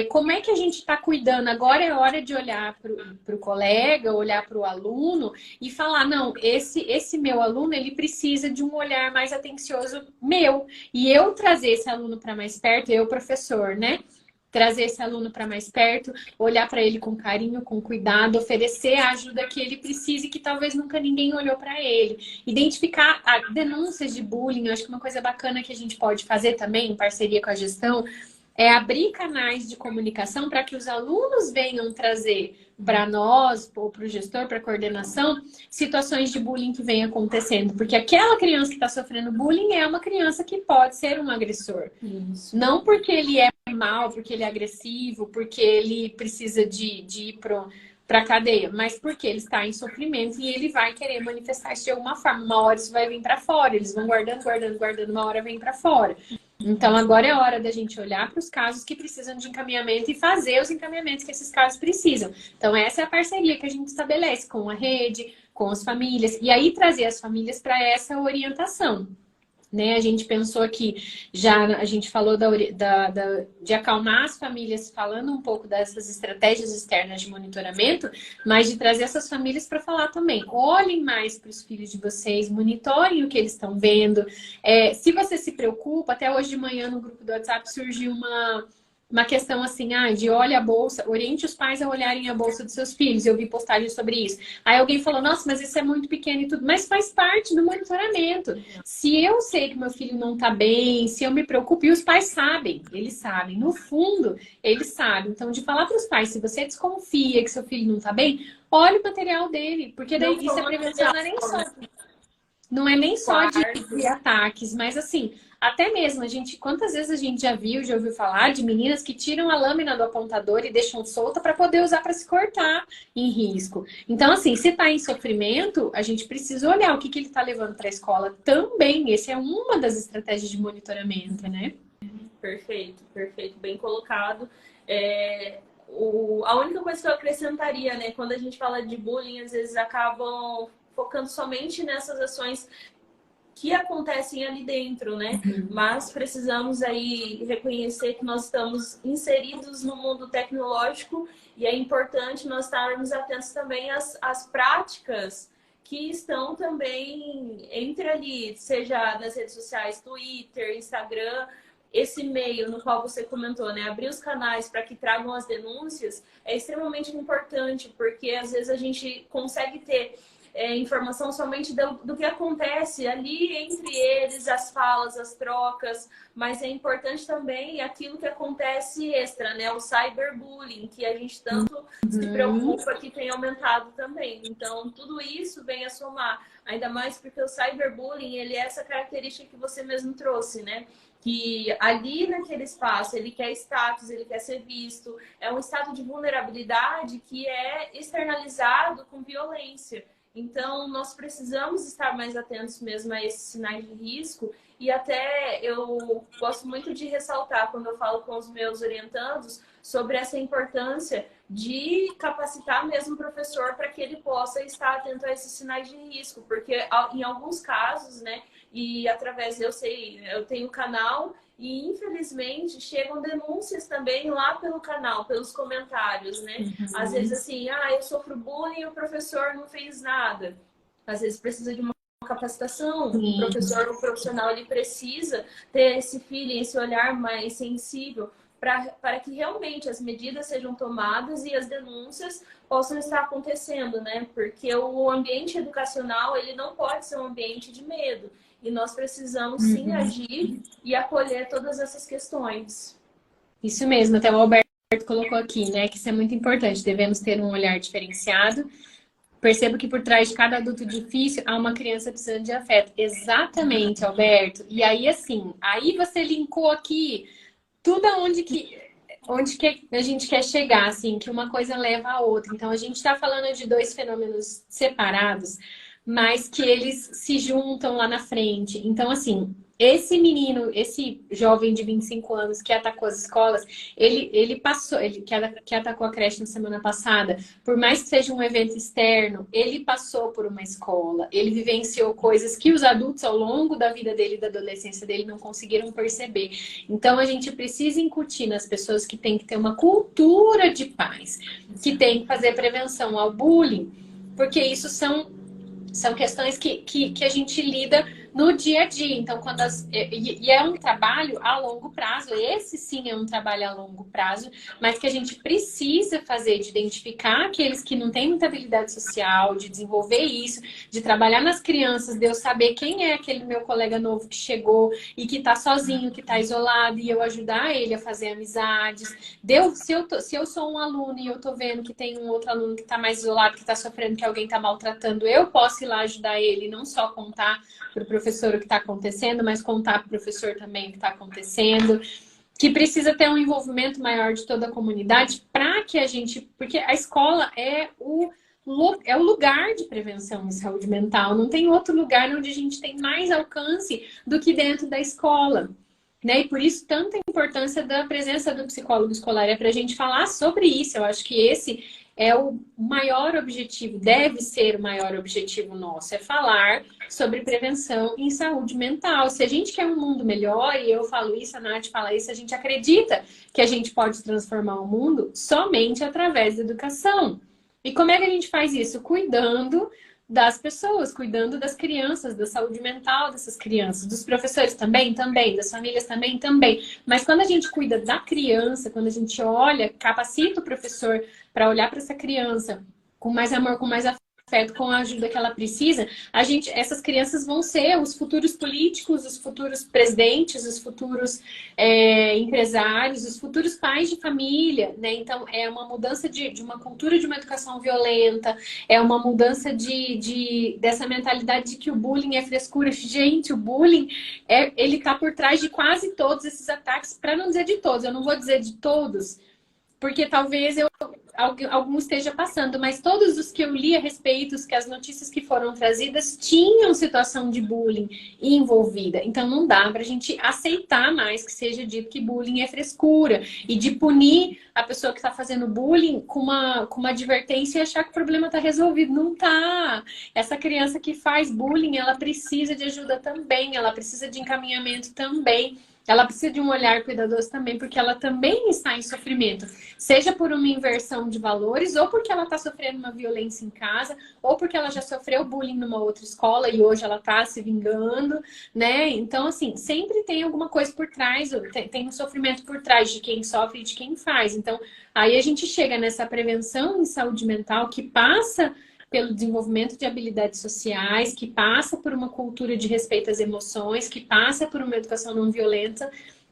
Como é que a gente está cuidando? Agora é hora de olhar para o colega, olhar para o aluno e falar, não, esse meu aluno, ele precisa de um olhar mais atencioso meu. E eu trazer esse aluno para mais perto, eu, professor, né? Trazer esse aluno para mais perto, olhar para ele com carinho, com cuidado, oferecer a ajuda que ele precise, que talvez nunca ninguém olhou para ele. Identificar denúncias de bullying, eu acho que uma coisa bacana que a gente pode fazer também, em parceria com a gestão, é abrir canais de comunicação para que os alunos venham trazer para nós, ou para o gestor, para a coordenação, situações de bullying que vem acontecendo. Porque aquela criança que está sofrendo bullying é uma criança que pode ser um agressor. Isso. Não porque ele é mal, porque ele é agressivo, porque ele precisa de ir para a cadeia, mas porque ele está em sofrimento e ele vai querer manifestar isso de alguma forma. Uma hora isso vai vir para fora, eles vão guardando, guardando, guardando, uma hora vem para fora. Então, agora é a hora da gente olhar para os casos que precisam de encaminhamento e fazer os encaminhamentos que esses casos precisam. Então, essa é a parceria que a gente estabelece com a rede, com as famílias, e aí trazer as famílias para essa orientação. Né? A gente pensou aqui, a gente falou de acalmar as famílias, falando um pouco dessas estratégias externas de monitoramento, mas de trazer essas famílias para falar também. Olhem mais para os filhos de vocês, monitorem o que eles estão vendo. Se você se preocupa, até hoje de manhã no grupo do WhatsApp surgiu uma questão assim, de olha a bolsa, oriente os pais a olharem a bolsa dos seus filhos. Eu vi postagens sobre isso. Aí alguém falou, nossa, mas isso é muito pequeno e tudo. Mas faz parte do monitoramento. Se eu sei que meu filho não tá bem, se eu me preocupo, e os pais sabem, eles sabem. No fundo, eles sabem. Então, de falar para os pais, se você desconfia que seu filho não tá bem, olhe o material dele. Porque daí isso é prevenção, não é nem só de ataques, mas assim, até mesmo quantas vezes a gente já ouviu falar de meninas que tiram a lâmina do apontador e deixam solta para poder usar para se cortar em risco. Então, assim, se está em sofrimento, a gente precisa olhar o que ele está levando para a escola também. Essa é uma das estratégias de monitoramento, né? Perfeito, perfeito, bem colocado. A única coisa que eu acrescentaria, né, quando a gente fala de bullying, às vezes acabam focando somente nessas ações que acontecem ali dentro, né? Mas precisamos aí reconhecer que nós estamos inseridos no mundo tecnológico e é importante nós estarmos atentos também às práticas que estão também entre ali, seja nas redes sociais, Twitter, Instagram, esse meio no qual você comentou, né? Abrir os canais para que tragam as denúncias é extremamente importante, porque às vezes a gente consegue ter informação somente do que acontece ali entre eles, as falas, as trocas, mas é importante também aquilo que acontece extra, né? O cyberbullying, que a gente tanto se preocupa que tem aumentado também. Então, tudo isso vem a somar, ainda mais porque o cyberbullying, ele é essa característica que você mesmo trouxe, né? Que ali naquele espaço ele quer status, ele quer ser visto, é um estado de vulnerabilidade que é externalizado com violência. Então, nós precisamos estar mais atentos mesmo a esses sinais de risco e até eu gosto muito de ressaltar quando eu falo com os meus orientandos sobre essa importância de capacitar mesmo o professor para que ele possa estar atento a esses sinais de risco, porque em alguns casos, né, e através, eu tenho canal e infelizmente chegam denúncias também lá pelo canal, pelos comentários, né? Às vezes assim, eu sofro bullying e o professor não fez nada. Às vezes precisa de uma capacitação, o professor, o profissional, ele precisa ter esse feeling, esse olhar mais sensível para que realmente as medidas sejam tomadas e as denúncias possam estar acontecendo, né? Porque o ambiente educacional, ele não pode ser um ambiente de medo. E nós precisamos, sim, agir e acolher todas essas questões. Isso mesmo, até o Alberto colocou aqui, né? Que isso é muito importante. Devemos ter um olhar diferenciado. Percebo que por trás de cada adulto difícil há uma criança precisando de afeto. Exatamente, Alberto. E aí, assim, aí você linkou aqui tudo onde que a gente quer chegar, assim, que uma coisa leva a outra. Então, a gente está falando de dois fenômenos separados, mas que eles se juntam lá na frente. Então, assim, esse menino, esse jovem de 25 anos que atacou as escolas, ele passou, que atacou a creche na semana passada, por mais que seja um evento externo, ele passou por uma escola, ele vivenciou coisas que os adultos ao longo da vida dele, da adolescência dele, não conseguiram perceber. Então, a gente precisa incutir nas pessoas que tem que ter uma cultura de paz, que tem que fazer prevenção ao bullying, porque isso são questões que a gente lida no dia a dia. Então, e é um trabalho a longo prazo. Esse sim é um trabalho a longo prazo, mas que a gente precisa fazer, de identificar aqueles que não têm muita habilidade social, de desenvolver isso, de trabalhar nas crianças, de eu saber quem é aquele meu colega novo que chegou e que está sozinho, que está isolado, e eu ajudar ele a fazer amizades. Se eu sou um aluno e eu estou vendo que tem um outro aluno que está mais isolado, que está sofrendo, que alguém está maltratando, eu posso ir lá ajudar ele, não só contar para o professor o que está acontecendo, mas contar para o professor também o que está acontecendo, que precisa ter um envolvimento maior de toda a comunidade para que a gente... Porque a escola é o lugar de prevenção em saúde mental, não tem outro lugar onde a gente tem mais alcance do que dentro da escola. Né? E por isso tanta importância da presença do psicólogo escolar, é para a gente falar sobre isso. Eu acho que esse é o maior objetivo, deve ser o maior objetivo nosso, é falar sobre prevenção em saúde mental. Se a gente quer um mundo melhor, e eu falo isso, a Nath fala isso, a gente acredita que a gente pode transformar o mundo somente através da educação. E como é que a gente faz isso? Cuidando das pessoas, cuidando das crianças, da saúde mental dessas crianças, dos professores também, das famílias também. Mas quando a gente cuida da criança, quando a gente olha, capacita o professor para olhar para essa criança com mais amor, com mais afeto, com a ajuda que ela precisa, essas crianças vão ser os futuros políticos, os futuros presidentes, os futuros empresários, os futuros pais de família, né? Então, é uma mudança de uma cultura de uma educação violenta, é uma mudança dessa mentalidade de que o bullying é frescura. Gente, o bullying, ele tá por trás de quase todos esses ataques, para não dizer de todos, eu não vou dizer de todos, porque talvez algum esteja passando, mas todos os que eu li a respeito, que as notícias que foram trazidas tinham situação de bullying envolvida. Então não dá para a gente aceitar mais que seja dito que bullying é frescura e de punir a pessoa que está fazendo bullying com uma advertência e achar que o problema está resolvido. Não tá. Essa criança que faz bullying, ela precisa de ajuda também, ela precisa de encaminhamento também. Ela precisa de um olhar cuidadoso também, porque ela também está em sofrimento. Seja por uma inversão de valores, ou porque ela está sofrendo uma violência em casa, ou porque ela já sofreu bullying numa outra escola e hoje ela está se vingando, né? Então, assim, sempre tem alguma coisa por trás, tem um sofrimento por trás de quem sofre e de quem faz. Então, aí a gente chega nessa prevenção em saúde mental que passa pelo desenvolvimento de habilidades sociais, que passa por uma cultura de respeito às emoções, que passa por uma educação não violenta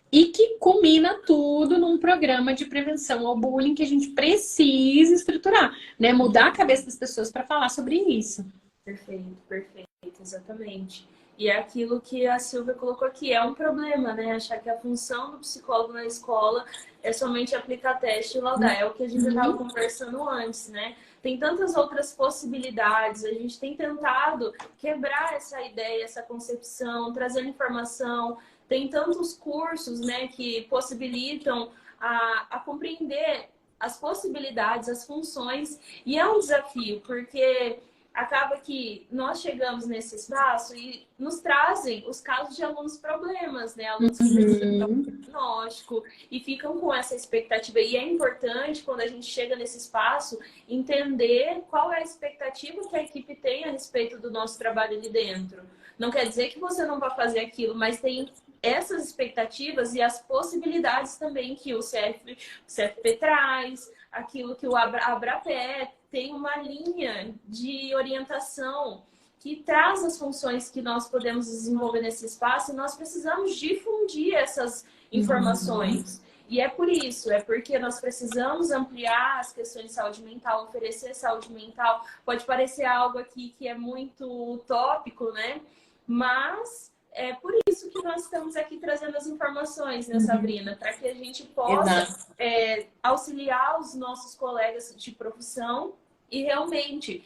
e que culmina tudo num programa de prevenção ao bullying que a gente precisa estruturar, né? Mudar a cabeça das pessoas para falar sobre isso. Perfeito, perfeito, exatamente. E é aquilo que a Silvia colocou aqui, é um problema, né? Achar que a função do psicólogo na escola é somente aplicar teste e laudar. É o que a gente estava conversando antes, né? Tem tantas outras possibilidades, a gente tem tentado quebrar essa ideia, essa concepção, trazer informação. Tem tantos cursos, né, que possibilitam a compreender as possibilidades, as funções, e é um desafio, porque acaba que nós chegamos nesse espaço e nos trazem os casos de alunos problemas, né? Alunos que precisam de um diagnóstico e ficam com essa expectativa. E é importante, quando a gente chega nesse espaço, entender qual é a expectativa que a equipe tem a respeito do nosso trabalho ali dentro. Não quer dizer que você não vai fazer aquilo, mas tem essas expectativas e as possibilidades também que o CFP traz, aquilo que o Abrapé tem uma linha de orientação que traz as funções que nós podemos desenvolver nesse espaço e nós precisamos difundir essas informações. E é por isso, é porque nós precisamos ampliar as questões de saúde mental, oferecer saúde mental. Pode parecer algo aqui que é muito utópico, né? Mas é por isso que nós estamos aqui trazendo as informações, né, Sabrina? Para que a gente possa auxiliar os nossos colegas de profissão e realmente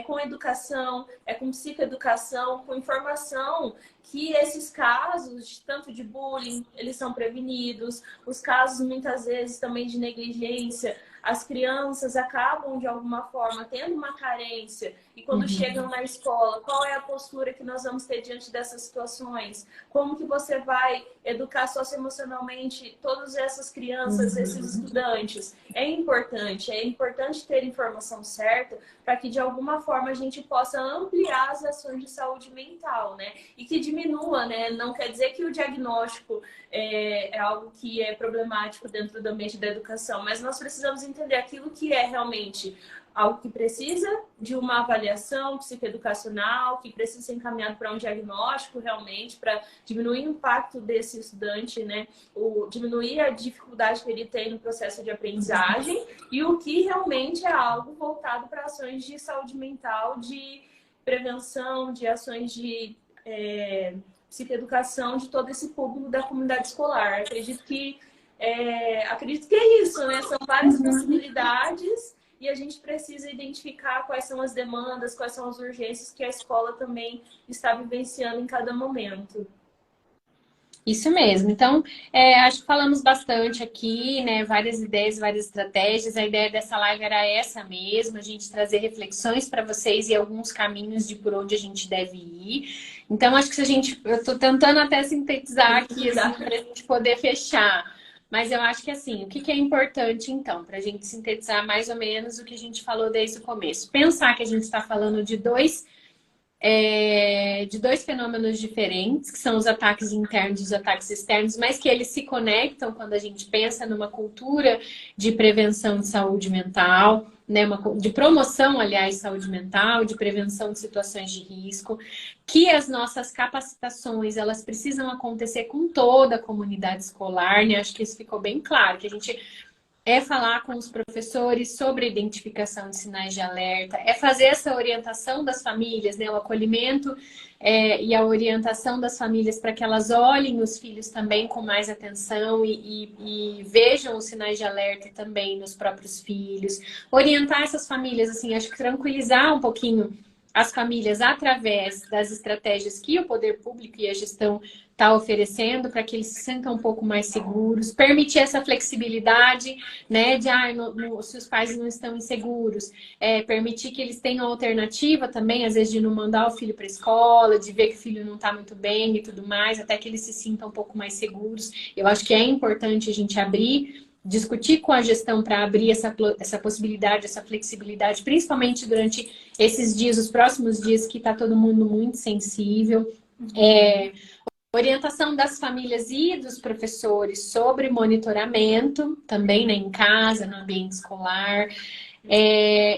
com educação, com psicoeducação, com informação, que esses casos, tanto de bullying, eles são prevenidos, os casos muitas vezes também de negligência, as crianças acabam de alguma forma tendo uma carência e quando chegam na escola, qual é a postura que nós vamos ter diante dessas situações? Como que você vai educar socioemocionalmente todas essas crianças, esses estudantes? É importante ter informação certa para que de alguma forma a gente possa ampliar as ações de saúde mental, né? E que diminua, né? Não quer dizer que o diagnóstico é algo que é problemático dentro do ambiente da educação, mas nós precisamos entender aquilo que é realmente algo que precisa de uma avaliação psicoeducacional, que precisa ser encaminhado para um diagnóstico realmente, para diminuir o impacto desse estudante, né? Diminuir a dificuldade que ele tem no processo de aprendizagem e o que realmente é algo voltado para ações de saúde mental, de prevenção, de ações de psicoeducação de todo esse público da comunidade escolar. Acredito que é isso, né? São várias possibilidades e a gente precisa identificar quais são as demandas, quais são as urgências que a escola também está vivenciando em cada momento. Isso mesmo. Então, acho que falamos bastante aqui, né? Várias ideias, várias estratégias. A ideia dessa live era essa mesmo, a gente trazer reflexões para vocês e alguns caminhos de por onde a gente deve ir. Então, acho que eu estou tentando até sintetizar aqui, assim, para a gente poder fechar. Mas eu acho que assim, o que é importante, então, para a gente sintetizar mais ou menos o que a gente falou desde o começo? Pensar que a gente está falando de dois fenômenos diferentes, que são os ataques internos e os ataques externos, mas que eles se conectam quando a gente pensa numa cultura de prevenção de saúde mental, né, de promoção, aliás, de saúde mental, de prevenção de situações de risco, que as nossas capacitações, elas precisam acontecer com toda a comunidade escolar, né? Acho que isso ficou bem claro, que a gente é falar com os professores sobre a identificação de sinais de alerta, é fazer essa orientação das famílias, né? O acolhimento e a orientação das famílias para que elas olhem os filhos também com mais atenção e vejam os sinais de alerta também nos próprios filhos. Orientar essas famílias, assim, acho que tranquilizar um pouquinho as famílias através das estratégias que o poder público e a gestão está oferecendo para que eles se sintam um pouco mais seguros, permitir essa flexibilidade, né, de se os pais não estão inseguros, permitir que eles tenham alternativa também, às vezes de não mandar o filho para a escola, de ver que o filho não está muito bem e tudo mais, até que eles se sintam um pouco mais seguros. Eu acho que é importante a gente discutir com a gestão para abrir essa possibilidade, essa flexibilidade, principalmente durante esses dias, os próximos dias, que está todo mundo muito sensível. Orientação das famílias e dos professores sobre monitoramento, também, né, em casa, no ambiente escolar.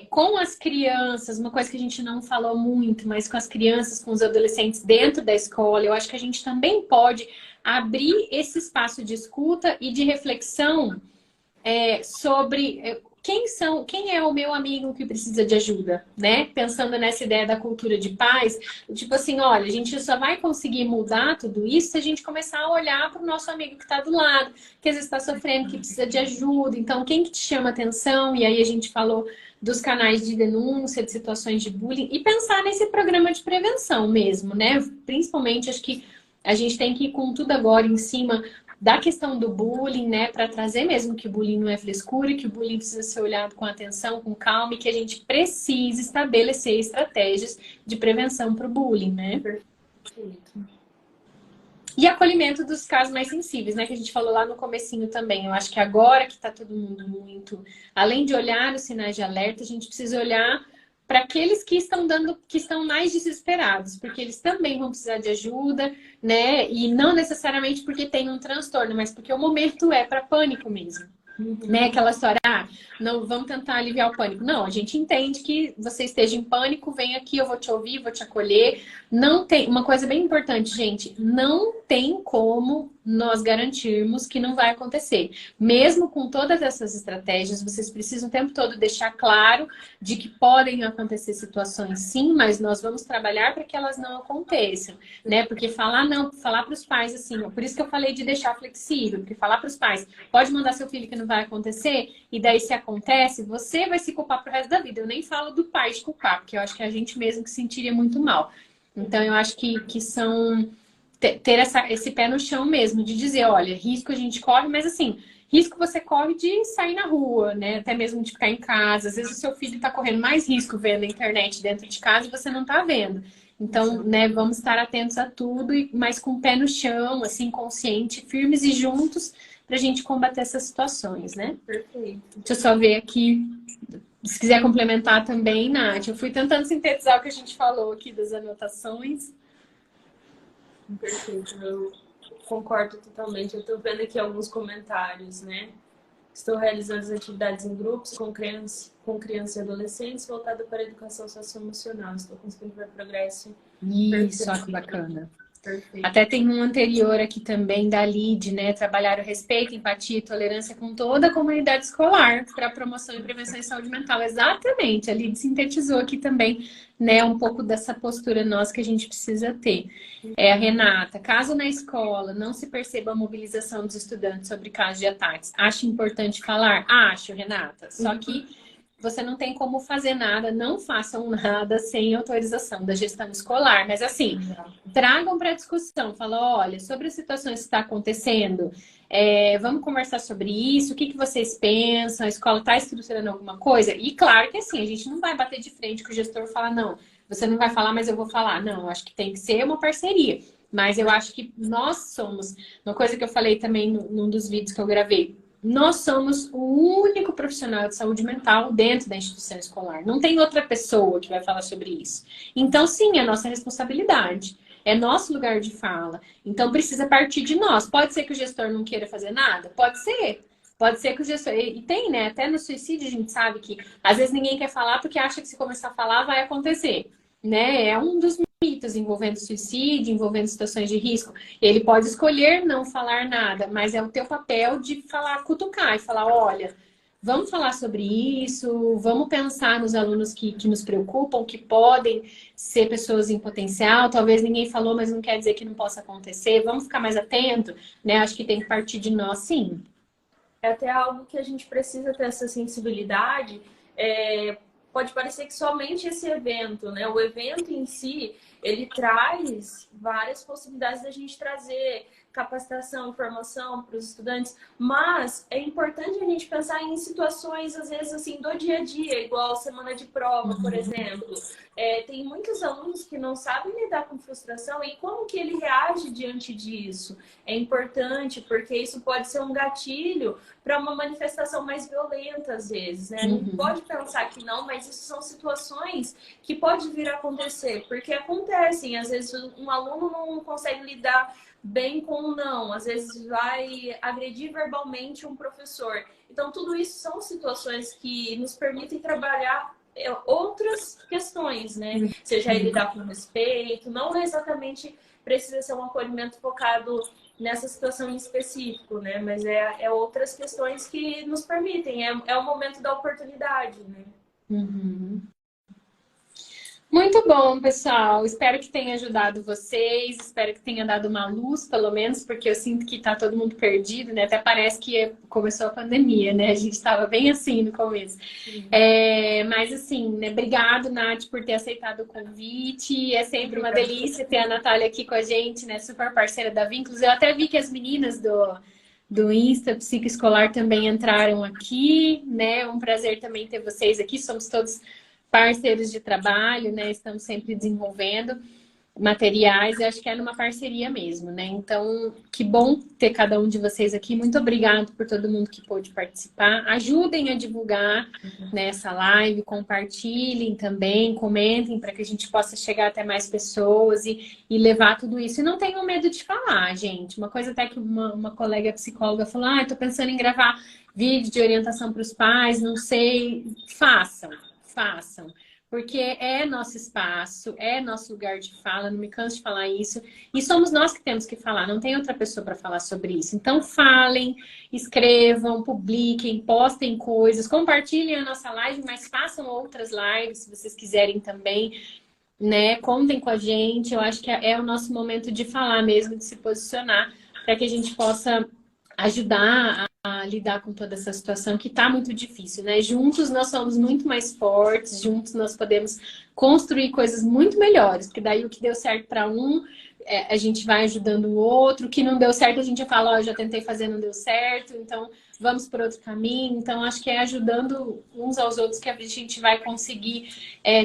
Com as crianças, uma coisa que a gente não falou muito, mas com as crianças, com os adolescentes dentro da escola, eu acho que a gente também pode abrir esse espaço de escuta e de reflexão sobre quem é o meu amigo que precisa de ajuda, né? Pensando nessa ideia da cultura de paz, tipo assim, olha, a gente só vai conseguir mudar tudo isso se a gente começar a olhar para o nosso amigo que está do lado, que às vezes está sofrendo, que precisa de ajuda. Então, quem que te chama atenção? E aí a gente falou dos canais de denúncia, de situações de bullying, e pensar nesse programa de prevenção mesmo, né? Principalmente, acho que a gente tem que ir com tudo agora em cima da questão do bullying, né, para trazer mesmo que o bullying não é frescura, que o bullying precisa ser olhado com atenção, com calma, e que a gente precisa estabelecer estratégias de prevenção para o bullying, né? Perfeito. E acolhimento dos casos mais sensíveis, né, que a gente falou lá no comecinho também. Eu acho que agora que está todo mundo muito... Além de olhar os sinais de alerta, a gente precisa olhar para aqueles que estão mais desesperados, porque eles também vão precisar de ajuda, né? E não necessariamente porque tem um transtorno, mas porque o momento é para pânico mesmo. Né? Aquela história, não, vamos tentar aliviar o pânico. Não, a gente entende que você esteja em pânico, vem aqui, eu vou te ouvir, vou te acolher. Não tem, uma coisa bem importante, gente, não tem como nós garantirmos que não vai acontecer. Mesmo com todas essas estratégias, vocês precisam o tempo todo deixar claro de que podem acontecer situações sim, mas nós vamos trabalhar para que elas não aconteçam, né? Porque falar para os pais assim, por isso que eu falei de deixar flexível, porque falar para os pais, pode mandar seu filho que não vai acontecer, e daí se acontece, você vai se culpar pro resto da vida. Eu nem falo do pai se culpar, porque eu acho que é a gente mesmo que se sentiria muito mal. Então eu acho que são ter esse pé no chão mesmo, de dizer, olha, risco a gente corre, mas assim, risco você corre de sair na rua, né? Até mesmo de ficar em casa. Às vezes o seu filho está correndo mais risco vendo a internet dentro de casa e você não está vendo. Então, né, vamos estar atentos a tudo, mas com o pé no chão, assim, consciente, firmes e juntos, para a gente combater essas situações, né? Perfeito. Deixa eu só ver aqui, se quiser complementar também, Nath. Eu fui tentando sintetizar o que a gente falou aqui das anotações. Perfeito, eu concordo totalmente. Eu estou vendo aqui alguns comentários, né? Estou realizando as atividades em grupos com crianças e adolescentes voltado para a educação socioemocional. Estou conseguindo ver progresso. Isso, olha que bacana. Perfeito. Até tem um anterior aqui também da LID, né? Trabalhar o respeito, empatia e tolerância com toda a comunidade escolar para a promoção e prevenção em saúde mental. Exatamente, a LID sintetizou aqui também, né? Um pouco dessa postura nossa que a gente precisa ter. A Renata, caso na escola não se perceba a mobilização dos estudantes sobre casos de ataques, acha importante falar? Acho, Renata. Só que você não tem como fazer nada, não façam nada sem autorização da gestão escolar. Mas assim, tragam para a discussão. Fala, olha, sobre as situações que está acontecendo, vamos conversar sobre isso, o que vocês pensam, a escola está estruturando alguma coisa? E claro que assim, a gente não vai bater de frente com o gestor e falar, não, você não vai falar, mas eu vou falar. Não, eu acho que tem que ser uma parceria. Mas eu acho que nós somos, uma coisa que eu falei também num dos vídeos que eu gravei, nós somos o único profissional de saúde mental dentro da instituição escolar. Não tem outra pessoa que vai falar sobre isso. Então, sim, é nossa responsabilidade. É nosso lugar de fala. Então, precisa partir de nós. Pode ser que o gestor não queira fazer nada? Pode ser. Pode ser que o gestor... E tem, né? Até no suicídio a gente sabe que às vezes ninguém quer falar porque acha que se começar a falar vai acontecer. Né? É um dos mitos envolvendo suicídio, envolvendo situações de risco. Ele pode escolher não falar nada, mas é o teu papel de falar, cutucar e falar, olha, Vamos falar sobre isso, vamos pensar nos alunos que nos preocupam, que podem ser pessoas em potencial. Talvez ninguém falou, mas não quer dizer que não possa acontecer. Vamos ficar mais atento, né? Acho que tem que partir de nós, sim. É até algo que a gente precisa ter essa sensibilidade. Pode parecer que somente esse evento, né? O evento em si, ele traz várias possibilidades da gente trazer capacitação, informação para os estudantes, mas é importante a gente pensar em situações, às vezes, assim, do dia a dia, igual semana de prova, por exemplo. Tem muitos alunos que não sabem lidar com frustração e como que ele reage diante disso. É importante, porque isso pode ser um gatilho para uma manifestação mais violenta, às vezes, né? Não pode pensar que não, mas isso são situações que pode vir a acontecer, porque acontecem. Às vezes um aluno não consegue lidar bem com o não, às vezes vai agredir verbalmente um professor. Então, tudo isso são situações que nos permitem trabalhar outras questões, né? Seja lidar com respeito, não exatamente precisa ser um acolhimento focado nessa situação em específico, né? Mas outras questões que nos permitem, é o momento da oportunidade, né? Uhum. Muito bom, pessoal. Espero que tenha ajudado vocês. Espero que tenha dado uma luz, pelo menos, porque eu sinto que tá todo mundo perdido, né? Até parece que começou a pandemia, né? A gente estava bem assim no começo. Mas assim, né? Obrigado, Nath, por ter aceitado o convite. É sempre uma delícia ter a Natália aqui com a gente, né? Super parceira da Vínculos. Eu até vi que as meninas do Insta Psicoescolar também entraram aqui, né? Um prazer também ter vocês aqui. Somos todos parceiros de trabalho, né? Estamos sempre desenvolvendo materiais e acho que é numa parceria mesmo, né? Então, que bom ter cada um de vocês aqui. Muito obrigado por todo mundo que pôde participar. Ajudem a divulgar nessa live, compartilhem também, comentem para que a gente possa chegar até mais pessoas e levar tudo isso. E não tenham medo de falar, gente. Uma coisa até que uma colega psicóloga falou, estou pensando em gravar vídeo de orientação para os pais, não sei. Façam, porque é nosso espaço, é nosso lugar de fala, não me canso de falar isso, e somos nós que temos que falar, não tem outra pessoa para falar sobre isso. Então falem, escrevam, publiquem, postem coisas, compartilhem a nossa live, mas façam outras lives se vocês quiserem também, né? Contem com a gente, eu acho que é o nosso momento de falar mesmo, de se posicionar, para que a gente possa ajudar a lidar com toda essa situação que está muito difícil, né? Juntos nós somos muito mais fortes, juntos nós podemos construir coisas muito melhores, porque daí o que deu certo para um, a gente vai ajudando o outro, o que não deu certo a gente fala, já tentei fazer, não deu certo, então vamos por outro caminho. Então acho que é ajudando uns aos outros que a gente vai conseguir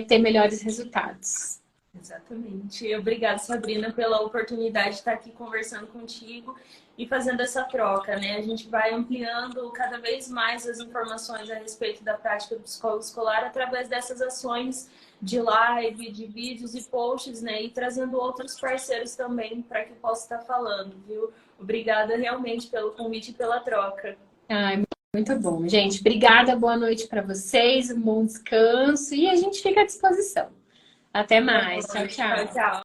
ter melhores resultados. Exatamente. Obrigada, Sabrina, pela oportunidade de estar aqui conversando contigo e fazendo essa troca, né? A gente vai ampliando cada vez mais as informações a respeito da prática do psicólogo escolar através dessas ações de live, de vídeos e posts, né? E trazendo outros parceiros também para que eu possa estar falando, viu? Obrigada realmente pelo convite e pela troca. Ai, muito bom, gente. Obrigada, boa noite para vocês, um bom descanso e a gente fica à disposição. Até mais. Tchau, tchau. Tchau, tchau.